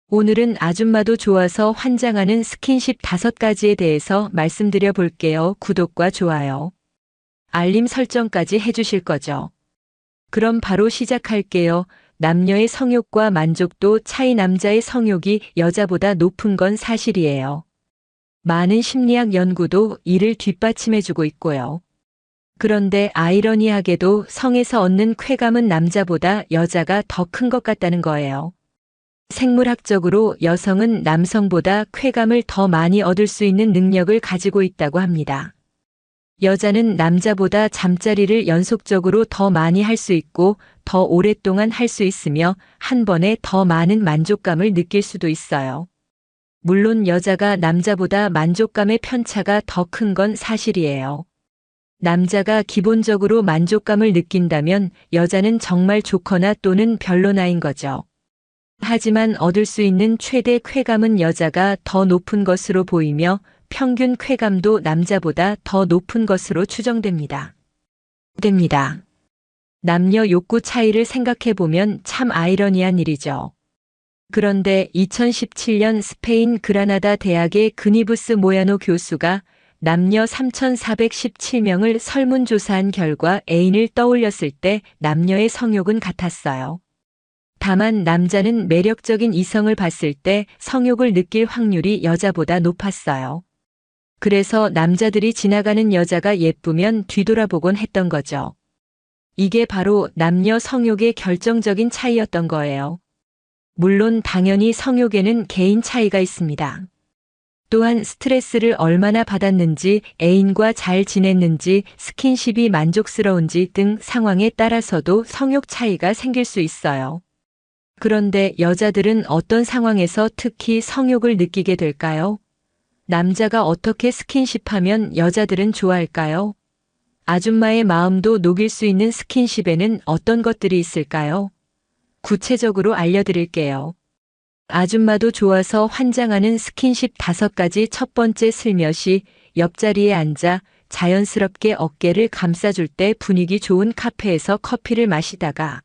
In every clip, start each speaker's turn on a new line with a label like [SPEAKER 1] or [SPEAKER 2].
[SPEAKER 1] 오늘은 아줌마도 좋아서 환장하는 스킨십 5가지에 대해서 말씀드려 볼게요. 구독과 좋아요, 알림 설정까지 해주실 거죠? 그럼 바로 시작할게요. 남녀의 성욕과 만족도 차이. 남자의 성욕이 여자보다 높은 건 사실이에요. 많은 심리학 연구도 이를 뒷받침해주고 있고요. 그런데 아이러니하게도 성에서 얻는 쾌감은 남자보다 여자가 더 큰 것 같다는 거예요. 생물학적으로 여성은 남성보다 쾌감을 더 많이 얻을 수 있는 능력을 가지고 있다고 합니다. 여자는 남자보다 잠자리를 연속적으로 더 많이 할 수 있고 더 오랫동안 할 수 있으며 한 번에 더 많은 만족감을 느낄 수도 있어요. 물론 여자가 남자보다 만족감의 편차가 더 큰 건 사실이에요. 남자가 기본적으로 만족감을 느낀다면 여자는 정말 좋거나 또는 별로나인 거죠. 하지만 얻을 수 있는 최대 쾌감은 여자가 더 높은 것으로 보이며 평균 쾌감도 남자보다 더 높은 것으로 추정됩니다. 남녀 욕구 차이를 생각해보면 참 아이러니한 일이죠. 그런데 2017년 스페인 그라나다 대학의 그니부스 모야노 교수가 남녀 3,417명을 설문조사한 결과 애인을 떠올렸을 때 남녀의 성욕은 같았어요. 다만 남자는 매력적인 이성을 봤을 때 성욕을 느낄 확률이 여자보다 높았어요. 그래서 남자들이 지나가는 여자가 예쁘면 뒤돌아보곤 했던 거죠. 이게 바로 남녀 성욕의 결정적인 차이였던 거예요. 물론 당연히 성욕에는 개인 차이가 있습니다. 또한 스트레스를 얼마나 받았는지, 애인과 잘 지냈는지, 스킨십이 만족스러운지 등 상황에 따라서도 성욕 차이가 생길 수 있어요. 그런데 여자들은 어떤 상황에서 특히 성욕을 느끼게 될까요? 남자가 어떻게 스킨십하면 여자들은 좋아할까요? 아줌마의 마음도 녹일 수 있는 스킨십에는 어떤 것들이 있을까요? 구체적으로 알려드릴게요. 아줌마도 좋아서 환장하는 스킨십 5가지. 첫 번째, 슬며시 옆자리에 앉아 자연스럽게 어깨를 감싸줄 때 분위기 좋은 카페에서 커피를 마시다가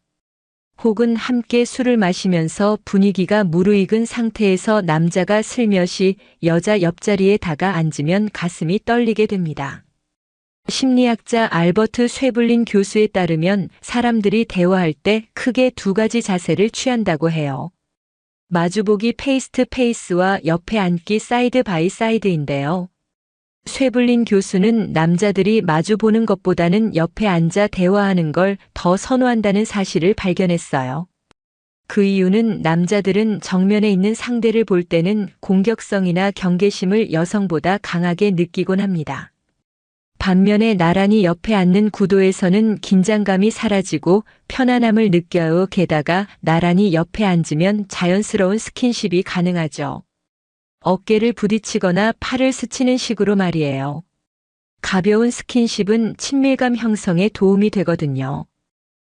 [SPEAKER 1] 혹은 함께 술을 마시면서 분위기가 무르익은 상태에서 남자가 슬며시 여자 옆자리에 다가 앉으면 가슴이 떨리게 됩니다. 심리학자 알버트 쉐블린 교수에 따르면 사람들이 대화할 때 크게 2가지 자세를 취한다고 해요. 마주보기 페이스 투 페이스와 옆에 앉기 사이드 바이 사이드인데요. 쉐블린 교수는 남자들이 마주보는 것보다는 옆에 앉아 대화하는 걸 더 선호한다는 사실을 발견했어요. 그 이유는 남자들은 정면에 있는 상대를 볼 때는 공격성이나 경계심을 여성보다 강하게 느끼곤 합니다. 반면에 나란히 옆에 앉는 구도에서는 긴장감이 사라지고 편안함을 느껴요. 게다가 나란히 옆에 앉으면 자연스러운 스킨십이 가능하죠. 어깨를 부딪히거나 팔을 스치는 식으로 말이에요. 가벼운 스킨십은 친밀감 형성에 도움이 되거든요.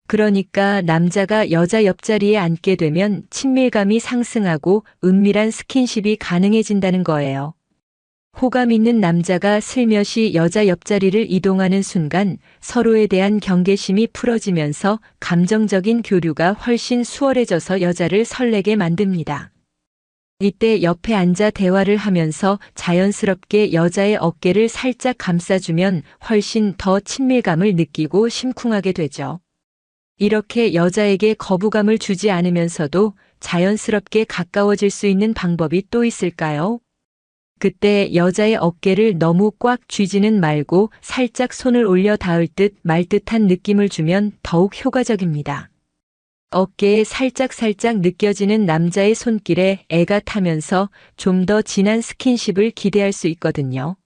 [SPEAKER 1] 그러니까 남자가 여자 옆자리에 앉게 되면 친밀감이 상승하고 은밀한 스킨십이 가능해진다는 거예요. 호감 있는 남자가 슬며시 여자 옆자리를 이동하는 순간 서로에 대한 경계심이 풀어지면서 감정적인 교류가 훨씬 수월해져서 여자를 설레게 만듭니다. 이때 옆에 앉아 대화를 하면서 자연스럽게 여자의 어깨를 살짝 감싸주면 훨씬 더 친밀감을 느끼고 심쿵하게 되죠. 이렇게 여자에게 거부감을 주지 않으면서도 자연스럽게 가까워질 수 있는 방법이 또 있을까요? 그때 여자의 어깨를 너무 꽉 쥐지는 말고 살짝 손을 올려 닿을 듯 말 듯한 느낌을 주면 더욱 효과적입니다. 어깨에 살짝 느껴지는 남자의 손길에 애가 타면서 좀 더 진한 스킨십을 기대할 수 있거든요.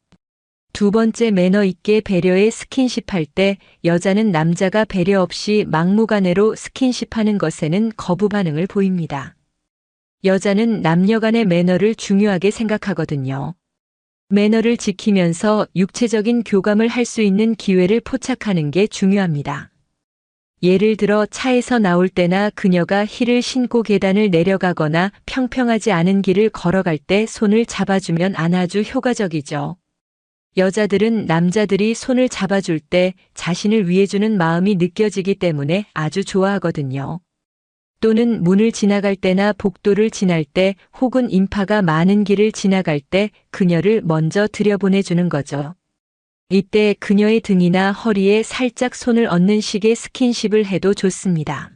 [SPEAKER 1] 2번째, 매너 있게 배려의 스킨십할 때 여자는 남자가 배려 없이 막무가내로 스킨십하는 것에는 거부 반응을 보입니다. 여자는 남녀 간의 매너를 중요하게 생각하거든요. 매너를 지키면서 육체적인 교감을 할 수 있는 기회를 포착하는 게 중요합니다. 예를 들어 차에서 나올 때나 그녀가 힐을 신고 계단을 내려가거나 평평하지 않은 길을 걸어갈 때 손을 잡아주면 아주 효과적이죠. 여자들은 남자들이 손을 잡아줄 때 자신을 위해 주는 마음이 느껴지기 때문에 아주 좋아하거든요. 또는 문을 지나갈 때나 복도를 지날 때 혹은 인파가 많은 길을 지나갈 때 그녀를 먼저 들여보내주는 거죠. 이때 그녀의 등이나 허리에 살짝 손을 얹는 식의 스킨십을 해도 좋습니다.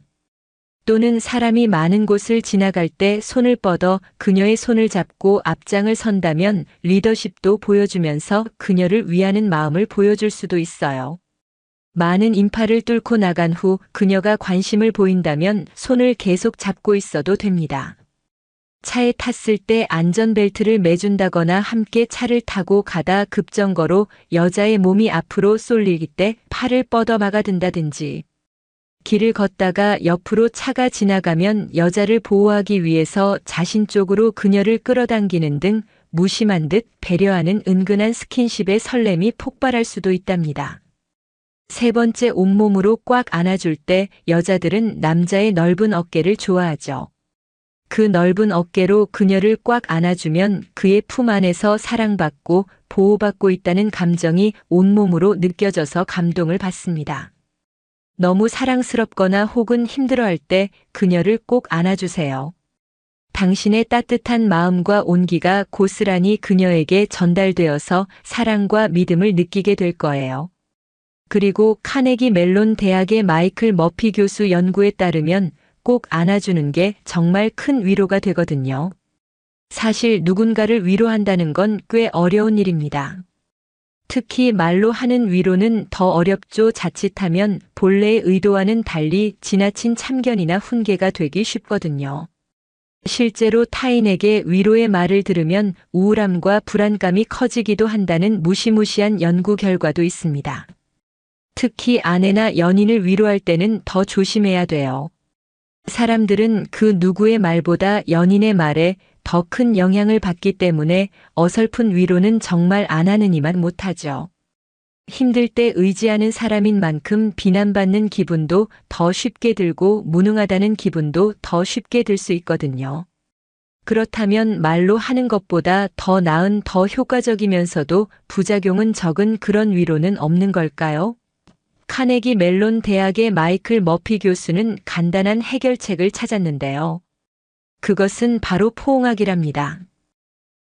[SPEAKER 1] 또는 사람이 많은 곳을 지나갈 때 손을 뻗어 그녀의 손을 잡고 앞장을 선다면 리더십도 보여주면서 그녀를 위하는 마음을 보여줄 수도 있어요. 많은 인파를 뚫고 나간 후 그녀가 관심을 보인다면 손을 계속 잡고 있어도 됩니다. 차에 탔을 때 안전벨트를 매준다거나 함께 차를 타고 가다 급정거로 여자의 몸이 앞으로 쏠릴 때 팔을 뻗어 막아든다든지, 길을 걷다가 옆으로 차가 지나가면 여자를 보호하기 위해서 자신 쪽으로 그녀를 끌어당기는 등 무심한 듯 배려하는 은근한 스킨십의 설렘이 폭발할 수도 있답니다. 세 번째, 온몸으로 꽉 안아줄 때 여자들은 남자의 넓은 어깨를 좋아하죠. 그 넓은 어깨로 그녀를 꽉 안아주면 그의 품 안에서 사랑받고 보호받고 있다는 감정이 온몸으로 느껴져서 감동을 받습니다. 너무 사랑스럽거나 혹은 힘들어할 때 그녀를 꼭 안아주세요. 당신의 따뜻한 마음과 온기가 고스란히 그녀에게 전달되어서 사랑과 믿음을 느끼게 될 거예요. 그리고 카네기 멜론 대학의 마이클 머피 교수 연구에 따르면 꼭 안아주는 게 정말 큰 위로가 되거든요. 사실 누군가를 위로한다는 건 꽤 어려운 일입니다. 특히 말로 하는 위로는 더 어렵죠. 자칫하면 본래의 의도와는 달리 지나친 참견이나 훈계가 되기 쉽거든요. 실제로 타인에게 위로의 말을 들으면 우울함과 불안감이 커지기도 한다는 무시무시한 연구 결과도 있습니다. 특히 아내나 연인을 위로할 때는 더 조심해야 돼요. 사람들은 그 누구의 말보다 연인의 말에 더 큰 영향을 받기 때문에 어설픈 위로는 정말 안 하느니만 못하죠. 힘들 때 의지하는 사람인 만큼 비난받는 기분도 더 쉽게 들고 무능하다는 기분도 더 쉽게 들 수 있거든요. 그렇다면 말로 하는 것보다 더 나은, 더 효과적이면서도 부작용은 적은 그런 위로는 없는 걸까요? 카네기 멜론 대학의 마이클 머피 교수는 간단한 해결책을 찾았는데요. 그것은 바로 포옹하기랍니다.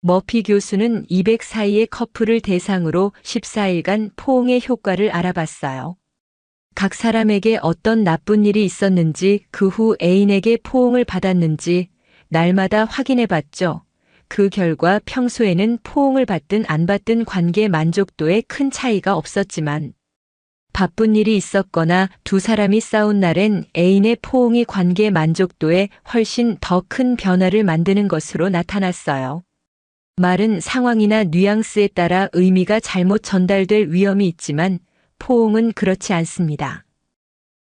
[SPEAKER 1] 머피 교수는 200 사이의 커플을 대상으로 14일간 포옹의 효과를 알아봤어요. 각 사람에게 어떤 나쁜 일이 있었는지, 그 후 애인에게 포옹을 받았는지 날마다 확인해봤죠. 그 결과 평소에는 포옹을 받든 안 받든 관계 만족도에 큰 차이가 없었지만, 바쁜 일이 있었거나 두 사람이 싸운 날엔 애인의 포옹이 관계 만족도에 훨씬 더 큰 변화를 만드는 것으로 나타났어요. 말은 상황이나 뉘앙스에 따라 의미가 잘못 전달될 위험이 있지만 포옹은 그렇지 않습니다.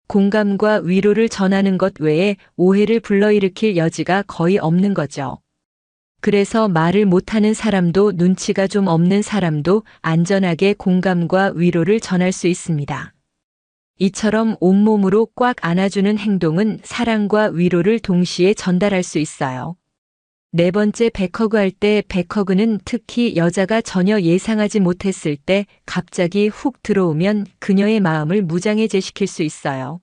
[SPEAKER 1] 공감과 위로를 전하는 것 외에 오해를 불러일으킬 여지가 거의 없는 거죠. 그래서 말을 못하는 사람도 눈치가 좀 없는 사람도 안전하게 공감과 위로를 전할 수 있습니다. 이처럼 온몸으로 꽉 안아주는 행동은 사랑과 위로를 동시에 전달할 수 있어요. 네 번째, 백허그할 때 백허그는 특히 여자가 전혀 예상하지 못했을 때 갑자기 훅 들어오면 그녀의 마음을 무장해제시킬 수 있어요.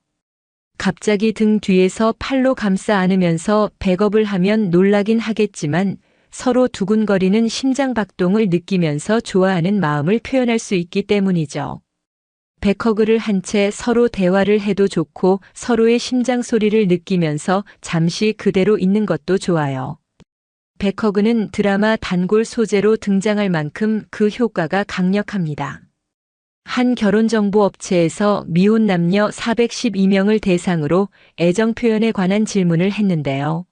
[SPEAKER 1] 갑자기 등 뒤에서 팔로 감싸 안으면서 백업을 하면 놀라긴 하겠지만 서로 두근거리는 심장박동을 느끼면서 좋아하는 마음을 표현할 수 있기 때문이죠. 백허그를 한 채 서로 대화를 해도 좋고 서로의 심장 소리를 느끼면서 잠시 그대로 있는 것도 좋아요. 백허그는 드라마 단골 소재로 등장할 만큼 그 효과가 강력합니다. 한 결혼정보 업체에서 미혼 남녀 412명을 대상으로 애정 표현에 관한 질문을 했는데요.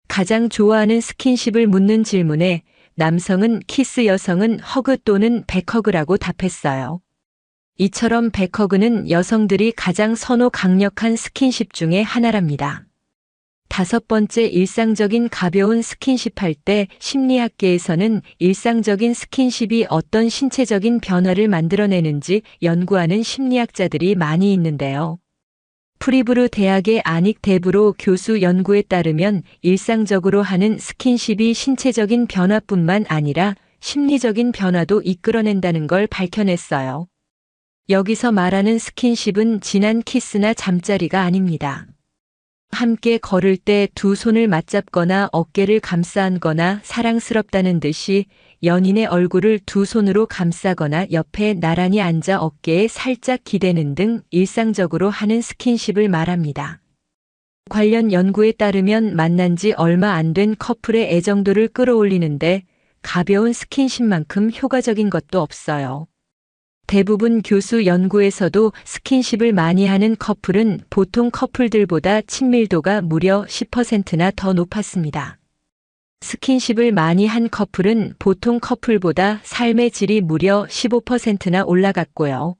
[SPEAKER 1] 가장 좋아하는 스킨십을 묻는 질문에 남성은 키스, 여성은 허그 또는 백허그라고 답했어요. 이처럼 백허그는 여성들이 가장 선호 강력한 스킨십 중에 하나랍니다. 다섯 번째, 일상적인 가벼운 스킨십 할 때 심리학계에서는 일상적인 스킨십이 어떤 신체적인 변화를 만들어내는지 연구하는 심리학자들이 많이 있는데요. 프리브르 대학의 아닉 데브로 교수 연구에 따르면 일상적으로 하는 스킨십이 신체적인 변화뿐만 아니라 심리적인 변화도 이끌어낸다는 걸 밝혀냈어요. 여기서 말하는 스킨십은 진한 키스나 잠자리가 아닙니다. 함께 걸을 때 두 손을 맞잡거나 어깨를 감싸 안거나 사랑스럽다는 듯이 연인의 얼굴을 두 손으로 감싸거나 옆에 나란히 앉아 어깨에 살짝 기대는 등 일상적으로 하는 스킨십을 말합니다. 관련 연구에 따르면 만난 지 얼마 안 된 커플의 애정도를 끌어올리는데 가벼운 스킨십만큼 효과적인 것도 없어요. 대부분 교수 연구에서도 스킨십을 많이 하는 커플은 보통 커플들보다 친밀도가 무려 10%나 더 높았습니다. 스킨십을 많이 한 커플은 보통 커플보다 삶의 질이 무려 15%나 올라갔고요.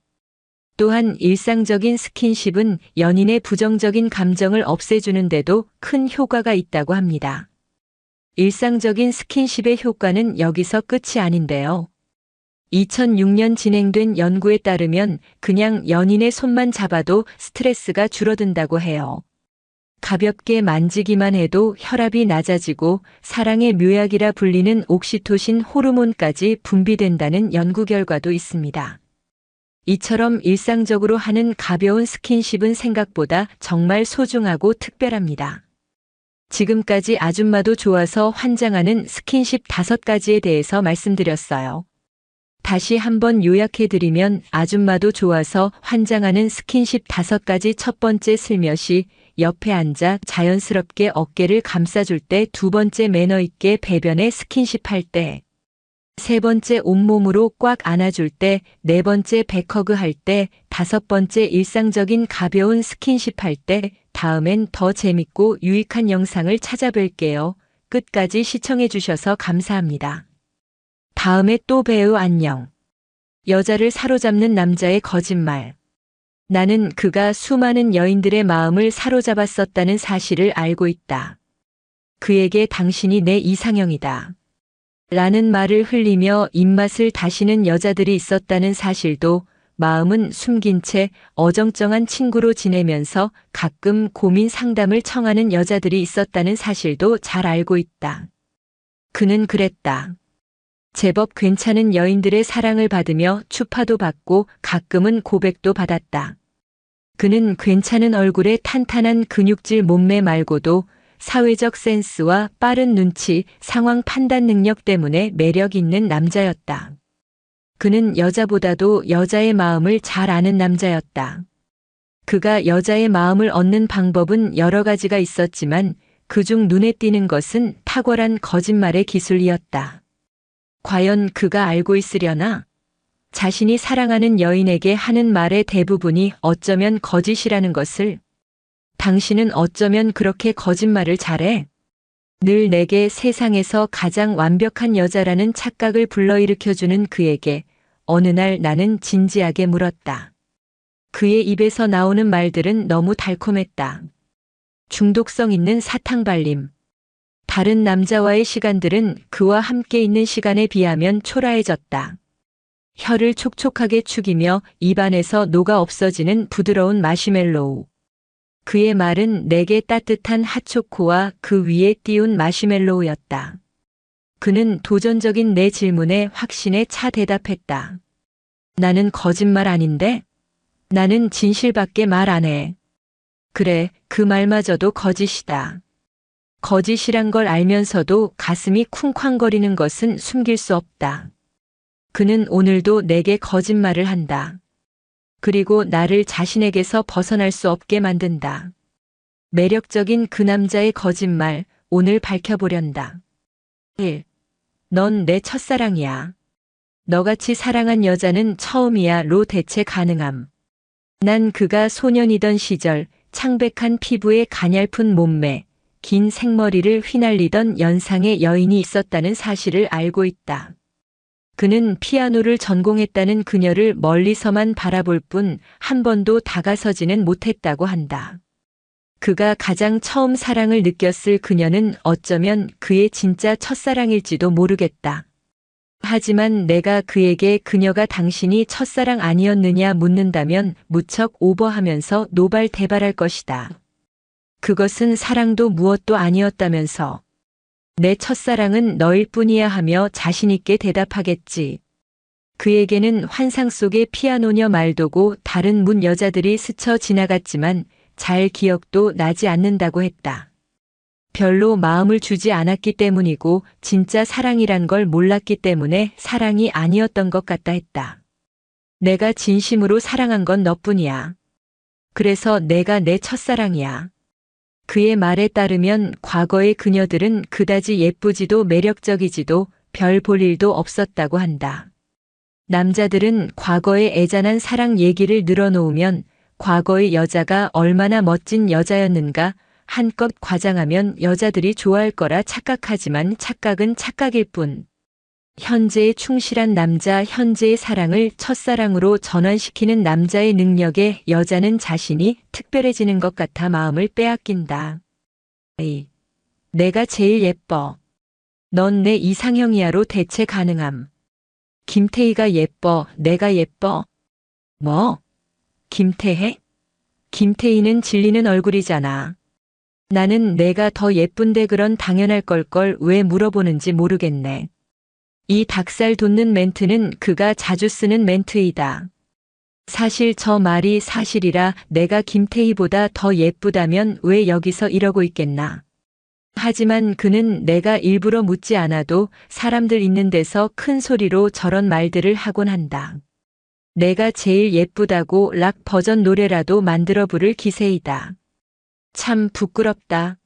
[SPEAKER 1] 또한 일상적인 스킨십은 연인의 부정적인 감정을 없애주는데도 큰 효과가 있다고 합니다. 일상적인 스킨십의 효과는 여기서 끝이 아닌데요. 2006년 진행된 연구에 따르면 그냥 연인의 손만 잡아도 스트레스가 줄어든다고 해요. 가볍게 만지기만 해도 혈압이 낮아지고 사랑의 묘약이라 불리는 옥시토신 호르몬까지 분비된다는 연구 결과도 있습니다. 이처럼 일상적으로 하는 가벼운 스킨십은 생각보다 정말 소중하고 특별합니다. 지금까지 아줌마도 좋아서 환장하는 스킨십 5가지에 대해서 말씀드렸어요. 다시 한번 요약해드리면 아줌마도 좋아서 환장하는 스킨십 5가지. 첫 번째, 슬며시 옆에 앉아 자연스럽게 어깨를 감싸줄 때. 두 번째, 매너 있게 배변에 스킨십 할 때. 세 번째, 온몸으로 꽉 안아줄 때. 네 번째, 백허그 할 때. 다섯 번째, 일상적인 가벼운 스킨십 할 때. 다음엔 더 재밌고 유익한 영상을 찾아뵐게요. 끝까지 시청해주셔서 감사합니다. 다음에 또 봬요. 안녕. 여자를 사로잡는 남자의 거짓말. 나는 그가 수많은 여인들의 마음을 사로잡았었다는 사실을 알고 있다. 그에게 당신이 내 이상형이다. 라는 말을 흘리며 입맛을 다시는 여자들이 있었다는 사실도, 마음은 숨긴 채 어정쩡한 친구로 지내면서 가끔 고민 상담을 청하는 여자들이 있었다는 사실도 잘 알고 있다. 그는 그랬다. 제법 괜찮은 여인들의 사랑을 받으며 추파도 받고 가끔은 고백도 받았다. 그는 괜찮은 얼굴에 탄탄한 근육질 몸매 말고도 사회적 센스와 빠른 눈치, 상황 판단 능력 때문에 매력 있는 남자였다. 그는 여자보다도 여자의 마음을 잘 아는 남자였다. 그가 여자의 마음을 얻는 방법은 여러 가지가 있었지만 그중 눈에 띄는 것은 탁월한 거짓말의 기술이었다. 과연 그가 알고 있으려나? 자신이 사랑하는 여인에게 하는 말의 대부분이 어쩌면 거짓이라는 것을. 당신은 어쩌면 그렇게 거짓말을 잘해? 늘 내게 세상에서 가장 완벽한 여자라는 착각을 불러일으켜주는 그에게 어느 날 나는 진지하게 물었다. 그의 입에서 나오는 말들은 너무 달콤했다. 중독성 있는 사탕발림. 다른 남자와의 시간들은 그와 함께 있는 시간에 비하면 초라해졌다. 혀를 촉촉하게 축이며 입안에서 녹아 없어지는 부드러운 마시멜로우. 그의 말은 내게 따뜻한 핫초코와 그 위에 띄운 마시멜로우였다. 그는 도전적인 내 질문에 확신에 차 대답했다. 나는 거짓말 아닌데? 나는 진실밖에 말 안 해. 그래, 그 말마저도 거짓이다. 거짓이란 걸 알면서도 가슴이 쿵쾅거리는 것은 숨길 수 없다. 그는 오늘도 내게 거짓말을 한다. 그리고 나를 자신에게서 벗어날 수 없게 만든다. 매력적인 그 남자의 거짓말, 오늘 밝혀보련다. 1. 넌 내 첫사랑이야. 너같이 사랑한 여자는 처음이야.로 대체 가능함. 난 그가 소년이던 시절 창백한 피부에 가냘픈 몸매, 긴 생머리를 휘날리던 연상의 여인이 있었다는 사실을 알고 있다. 그는 피아노를 전공했다는 그녀를 멀리서만 바라볼 뿐 한 번도 다가서지는 못했다고 한다. 그가 가장 처음 사랑을 느꼈을 그녀는 어쩌면 그의 진짜 첫사랑일지도 모르겠다. 하지만 내가 그에게 그녀가 당신이 첫사랑 아니었느냐 묻는다면 무척 오버하면서 노발대발할 것이다. 그것은 사랑도 무엇도 아니었다면서. 내 첫사랑은 너일 뿐이야 하며 자신있게 대답하겠지. 그에게는 환상 속의 피아노녀 말도고 다른 문 여자들이 스쳐 지나갔지만 잘 기억도 나지 않는다고 했다. 별로 마음을 주지 않았기 때문이고 진짜 사랑이란 걸 몰랐기 때문에 사랑이 아니었던 것 같다 했다. 내가 진심으로 사랑한 건 너뿐이야. 그래서 내가 내 첫사랑이야. 그의 말에 따르면 과거의 그녀들은 그다지 예쁘지도 매력적이지도 별 볼 일도 없었다고 한다. 남자들은 과거의 애잔한 사랑 얘기를 늘어놓으면 과거의 여자가 얼마나 멋진 여자였는가 한껏 과장하면 여자들이 좋아할 거라 착각하지만 착각은 착각일 뿐. 현재에 충실한 남자, 현재의 사랑을 첫사랑으로 전환시키는 남자의 능력에 여자는 자신이 특별해지는 것 같아 마음을 빼앗긴다. 에이, 내가 제일 예뻐. 넌 내 이상형이야로 대체 가능함. 김태희가 예뻐, 내가 예뻐. 뭐? 김태혜? 김태희는 질리는 얼굴이잖아. 나는 내가 더 예쁜데 그런 당연할 걸 왜 물어보는지 모르겠네. 이 닭살 돋는 멘트는 그가 자주 쓰는 멘트이다. 사실 저 말이 사실이라 내가 김태희보다 더 예쁘다면 왜 여기서 이러고 있겠나. 하지만 그는 내가 일부러 묻지 않아도 사람들 있는 데서 큰 소리로 저런 말들을 하곤 한다. 내가 제일 예쁘다고 락 버전 노래라도 만들어 부를 기세이다. 참 부끄럽다.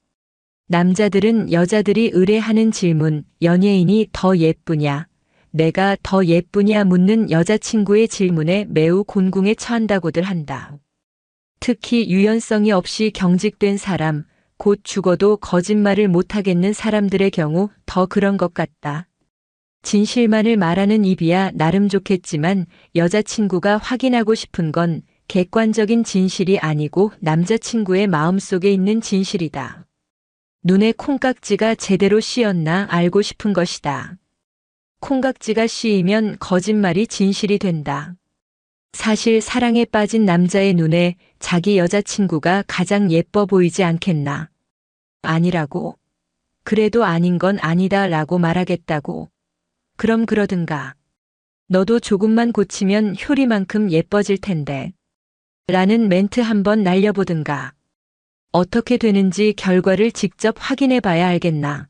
[SPEAKER 1] 남자들은 여자들이 의뢰하는 질문, 연예인이 더 예쁘냐, 내가 더 예쁘냐 묻는 여자친구의 질문에 매우 곤궁에 처한다고들 한다. 특히 유연성이 없이 경직된 사람, 곧 죽어도 거짓말을 못하겠는 사람들의 경우 더 그런 것 같다. 진실만을 말하는 입이야 나름 좋겠지만 여자친구가 확인하고 싶은 건 객관적인 진실이 아니고 남자친구의 마음속에 있는 진실이다. 눈에 콩깍지가 제대로 씌었나 알고 싶은 것이다. 콩깍지가 씌이면 거짓말이 진실이 된다. 사실 사랑에 빠진 남자의 눈에 자기 여자친구가 가장 예뻐 보이지 않겠나? 아니라고? 그래도 아닌 건 아니다 라고 말하겠다고. 그럼 그러든가. 너도 조금만 고치면 효리만큼 예뻐질 텐데. 라는 멘트 한번 날려보든가. 어떻게 되는지 결과를 직접 확인해 봐야 알겠나.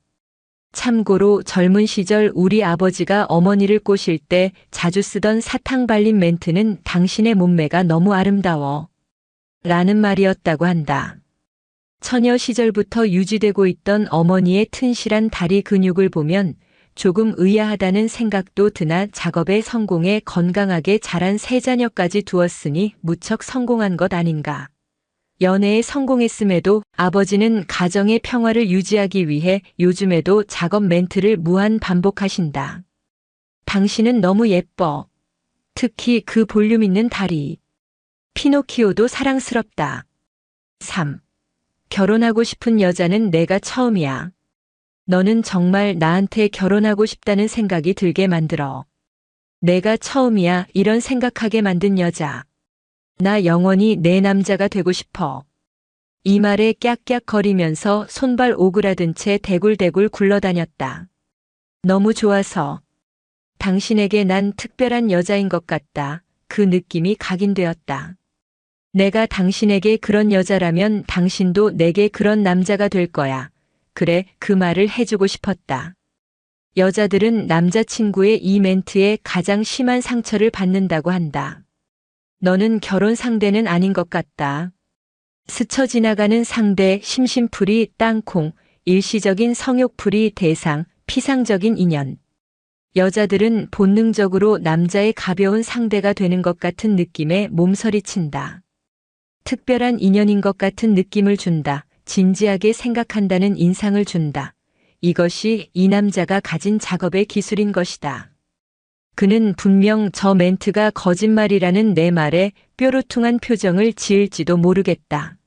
[SPEAKER 1] 참고로 젊은 시절 우리 아버지가 어머니를 꼬실 때 자주 쓰던 사탕 발린 멘트는 당신의 몸매가 너무 아름다워. 라는 말이었다고 한다. 처녀 시절부터 유지되고 있던 어머니의 튼실한 다리 근육을 보면 조금 의아하다는 생각도 드나 작업에 성공해 건강하게 자란 세 자녀까지 두었으니 무척 성공한 것 아닌가. 연애에 성공했음에도 아버지는 가정의 평화를 유지하기 위해 요즘에도 작업 멘트를 무한 반복하신다. 당신은 너무 예뻐. 특히 그 볼륨 있는 다리. 피노키오도 사랑스럽다. 3. 결혼하고 싶은 여자는 내가 처음이야. 너는 정말 나한테 결혼하고 싶다는 생각이 들게 만들어. 내가 처음이야 이런 생각하게 만든 여자. 나 영원히 내 남자가 되고 싶어. 이 말에 깍깍거리면서 손발 오그라든 채 대굴대굴 굴러다녔다. 너무 좋아서. 당신에게 난 특별한 여자인 것 같다. 그 느낌이 각인되었다. 내가 당신에게 그런 여자라면 당신도 내게 그런 남자가 될 거야. 그래, 그 말을 해주고 싶었다. 여자들은 남자친구의 이 멘트에 가장 심한 상처를 받는다고 한다. 너는 결혼 상대는 아닌 것 같다. 스쳐 지나가는 상대, 심심풀이, 땅콩, 일시적인 성욕풀이 대상, 피상적인 인연. 여자들은 본능적으로 남자의 가벼운 상대가 되는 것 같은 느낌에 몸서리친다. 특별한 인연인 것 같은 느낌을 준다. 진지하게 생각한다는 인상을 준다. 이것이 이 남자가 가진 작업의 기술인 것이다. 그는 분명 저 멘트가 거짓말이라는 내 말에 뾰루퉁한 표정을 지을지도 모르겠다.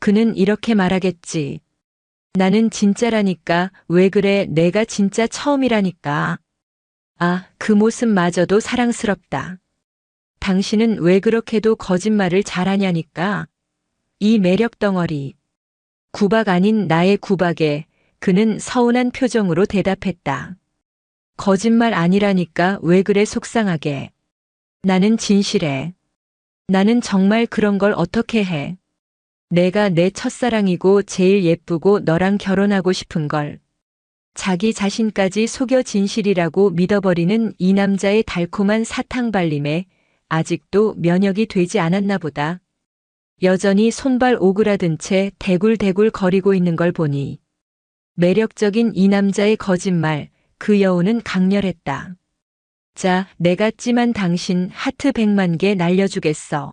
[SPEAKER 1] 그는 이렇게 말하겠지. 나는 진짜라니까. 왜 그래? 내가 진짜 처음이라니까. 아, 그 모습마저도 사랑스럽다. 당신은 왜 그렇게도 거짓말을 잘하냐니까. 이 매력 덩어리. 구박 아닌 나의 구박에 그는 서운한 표정으로 대답했다. 거짓말 아니라니까. 왜 그래 속상하게. 나는 진실해. 나는 정말 그런 걸 어떻게 해. 내가 내 첫사랑이고 제일 예쁘고 너랑 결혼하고 싶은 걸. 자기 자신까지 속여 진실이라고 믿어버리는 이 남자의 달콤한 사탕발림에 아직도 면역이 되지 않았나 보다. 여전히 손발 오그라든 채 대굴대굴 거리고 있는 걸 보니 매력적인 이 남자의 거짓말, 그 여우는 강렬했다. 자, 내가 찜한 당신 하트 100만 개 날려주겠어.